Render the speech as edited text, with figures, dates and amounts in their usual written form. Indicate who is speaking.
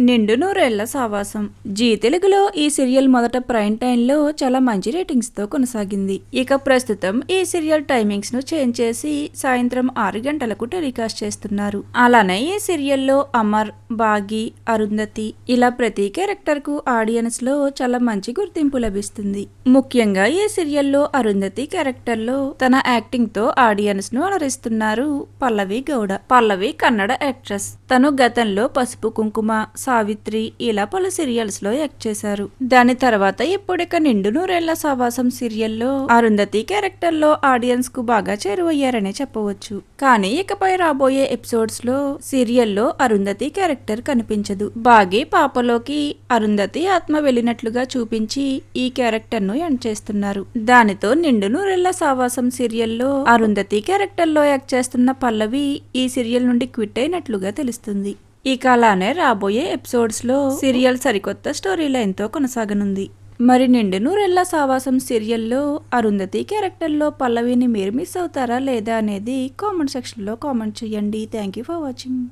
Speaker 1: నిండు నూరేళ్ల సావాసం. జీ తెలుగులో ఈ సీరియల్ మొదట ప్రైమ్ టైంలో చాలా మంచి రేటింగ్స్ తో కొనసాగింది. ఇక ప్రస్తుతం ఈ సీరియల్ టైమింగ్స్ ను చేంజ్ చేసి సాయంత్రం 6 గంటలకు టెలికాస్ట్ చేస్తున్నారు. అలానే ఈ సీరియల్లో అమర్, బాగి, అరుంధతి ఇలా ప్రతి క్యారెక్టర్ కు ఆడియన్స్ లో చాలా మంచి గుర్తింపు లభిస్తుంది. ముఖ్యంగా ఈ సీరియల్లో అరుంధతి క్యారెక్టర్ లో తన యాక్టింగ్ తో ఆడియన్స్ ను అలరిస్తున్నారు పల్లవి గౌడ. పల్లవి కన్నడ యాక్ట్రెస్. తను గతంలో పసుపు కుంకుమ, సావిత్రి ఇలా పలు సీరియల్స్ లో యాక్ట్ చేశారు. దాని తర్వాత ఇప్పుడిక నిండు నూరేళ్ల సావాసం సీరియల్లో అరుంధతి క్యారెక్టర్ లో ఆడియన్స్ కు బాగా చేరువయ్యారనే చెప్పవచ్చు. కానీ ఇకపై రాబోయే ఎపిసోడ్స్ లో సీరియల్లో అరుంధతి క్యారెక్టర్ కనిపించదు. బాగి పాపలోకి అరుంధతి ఆత్మ వెళ్ళినట్లుగా చూపించి ఈ క్యారెక్టర్ ను ఎండ్ చేస్తున్నారు. దానితో నిండు నూరేళ్ల సావాసం సీరియల్లో అరుంధతి క్యారెక్టర్ లో యాక్ట్ చేస్తున్న పల్లవి ఈ సీరియల్ నుండి క్విట్ అయినట్లుగా తెలుస్తుంది. ఇక అలానే రాబోయే ఎపిసోడ్స్ లో సీరియల్ సరికొత్త స్టోరీ లైన్ తో కొనసాగనుంది. మరి నిండు నూరేళ్ల సావాసం సీరియల్లో అరుంధతి క్యారెక్టర్ లో పల్లవిని మీరు మిస్ అవుతారా లేదా అనేది కామెంట్ సెక్షన్ లో కామెంట్ చేయండి. Thank you for watching.